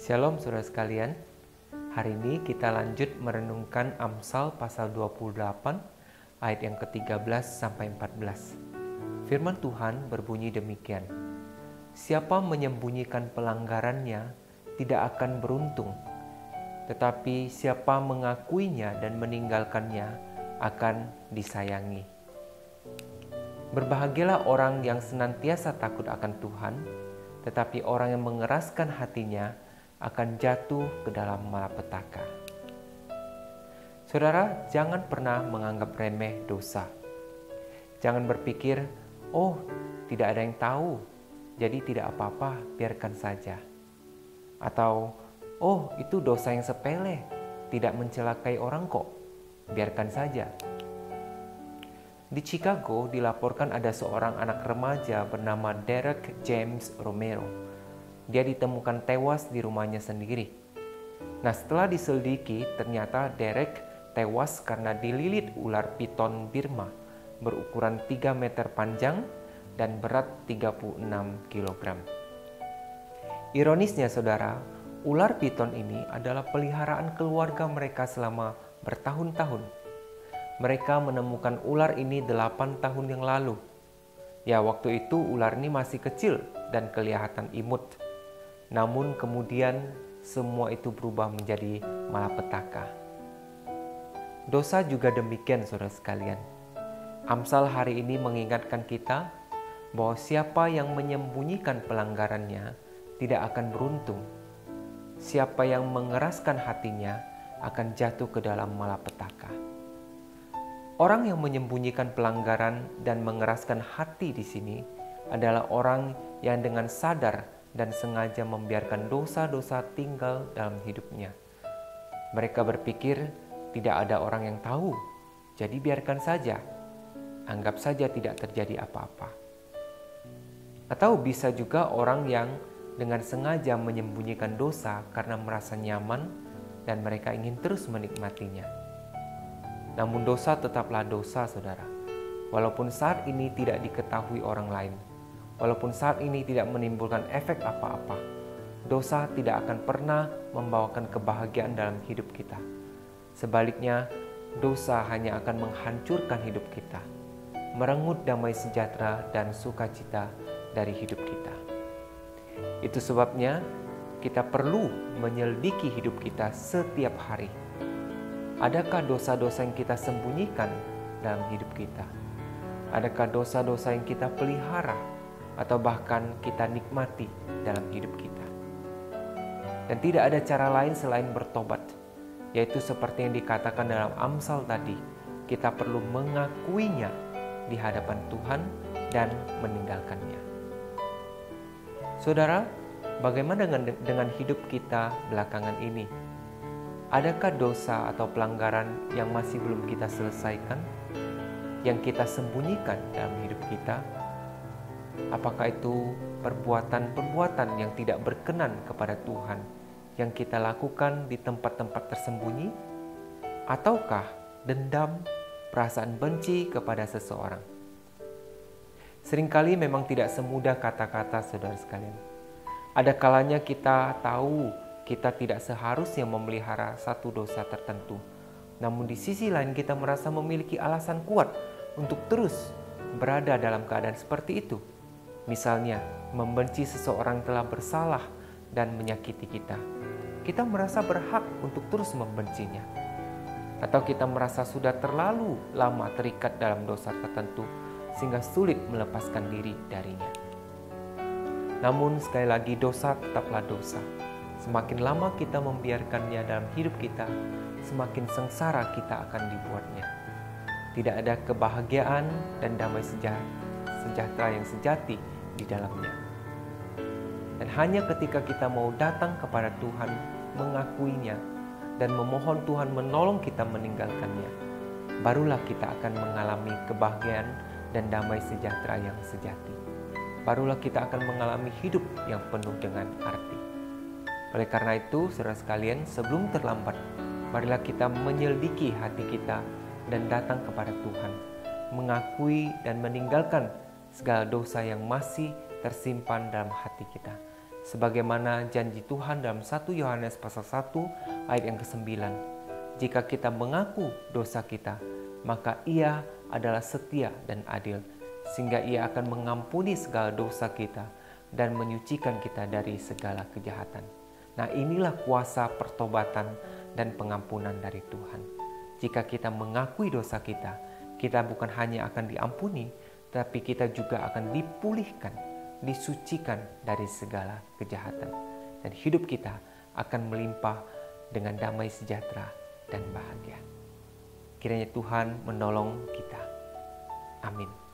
Shalom saudara sekalian, hari ini kita lanjut merenungkan Amsal pasal 28 ayat yang ke-13 sampai 14. Firman Tuhan berbunyi demikian, "Siapa menyembunyikan pelanggarannya tidak akan beruntung, tetapi siapa mengakuinya dan meninggalkannya akan disayangi." Berbahagialah orang yang senantiasa takut akan Tuhan, tetapi orang yang mengeraskan hatinya akan jatuh ke dalam malapetaka. Saudara, jangan pernah menganggap remeh dosa. Jangan berpikir, oh tidak ada yang tahu, jadi tidak apa-apa, biarkan saja. Atau, oh itu dosa yang sepele, tidak mencelakai orang kok, biarkan saja. Di Chicago dilaporkan ada seorang anak remaja bernama Derek James Romero. Dia ditemukan tewas di rumahnya sendiri. Nah, setelah diselidiki, ternyata Derek tewas karena dililit ular piton Birma berukuran 3 meter panjang dan berat 36 kg. Ironisnya saudara, ular piton ini adalah peliharaan keluarga mereka selama bertahun-tahun. Mereka menemukan ular ini 8 tahun yang lalu. Ya, waktu itu ular ini masih kecil dan kelihatan imut. Namun kemudian semua itu berubah menjadi malapetaka. Dosa juga demikian saudara sekalian. Amsal hari ini mengingatkan kita bahwa siapa yang menyembunyikan pelanggarannya tidak akan beruntung. Siapa yang mengeraskan hatinya akan jatuh ke dalam malapetaka. Orang yang menyembunyikan pelanggaran dan mengeraskan hati di sini adalah orang yang dengan sadar dan sengaja membiarkan dosa-dosa tinggal dalam hidupnya. Mereka berpikir tidak ada orang yang tahu, jadi biarkan saja. Anggap saja tidak terjadi apa-apa. Atau bisa juga orang yang dengan sengaja menyembunyikan dosa karena merasa nyaman dan mereka ingin terus menikmatinya. Namun dosa tetaplah dosa, saudara. Walaupun saat ini tidak diketahui orang lain, walaupun saat ini tidak menimbulkan efek apa-apa, dosa tidak akan pernah membawakan kebahagiaan dalam hidup kita. Sebaliknya, dosa hanya akan menghancurkan hidup kita, merenggut damai sejahtera dan sukacita dari hidup kita. Itu sebabnya kita perlu menyelidiki hidup kita setiap hari. Adakah dosa-dosa yang kita sembunyikan dalam hidup kita? Adakah dosa-dosa yang kita pelihara atau bahkan kita nikmati dalam hidup kita? Dan tidak ada cara lain selain bertobat, yaitu seperti yang dikatakan dalam Amsal tadi, kita perlu mengakuinya di hadapan Tuhan dan meninggalkannya. Saudara, bagaimana dengan hidup kita belakangan ini? Adakah dosa atau pelanggaran yang masih belum kita selesaikan, yang kita sembunyikan dalam hidup kita? Apakah itu perbuatan-perbuatan yang tidak berkenan kepada Tuhan yang kita lakukan di tempat-tempat tersembunyi? Ataukah dendam, perasaan benci kepada seseorang? Seringkali memang tidak semudah kata-kata saudara sekalian. Ada kalanya kita tahu kita tidak seharusnya memelihara satu dosa tertentu. Namun di sisi lain kita merasa memiliki alasan kuat untuk terus berada dalam keadaan seperti itu. Misalnya, membenci seseorang telah bersalah dan menyakiti kita. Kita merasa berhak untuk terus membencinya. Atau kita merasa sudah terlalu lama terikat dalam dosa tertentu sehingga sulit melepaskan diri darinya. Namun sekali lagi dosa tetaplah dosa. Semakin lama kita membiarkannya dalam hidup kita, semakin sengsara kita akan dibuatnya. Tidak ada kebahagiaan dan damai sejahtera yang sejati di dalamnya. Dan hanya ketika kita mau datang kepada Tuhan, mengakuinya, dan memohon Tuhan menolong kita meninggalkannya, barulah kita akan mengalami kebahagiaan dan damai sejahtera yang sejati. Barulah kita akan mengalami hidup yang penuh dengan arti. Oleh karena itu, saudara sekalian, sebelum terlambat, marilah kita menyelidiki hati kita dan datang kepada Tuhan, mengakui dan meninggalkan segala dosa yang masih tersimpan dalam hati kita. Sebagaimana janji Tuhan dalam 1 Yohanes pasal 1 ayat yang ke-9. Jika kita mengaku dosa kita, maka Ia adalah setia dan adil, sehingga Ia akan mengampuni segala dosa kita dan menyucikan kita dari segala kejahatan. Nah, inilah kuasa pertobatan dan pengampunan dari Tuhan. Jika kita mengakui dosa kita, kita bukan hanya akan diampuni, tapi kita juga akan dipulihkan, disucikan dari segala kejahatan. Dan hidup kita akan melimpah dengan damai sejahtera dan bahagia. Kiranya Tuhan menolong kita. Amin.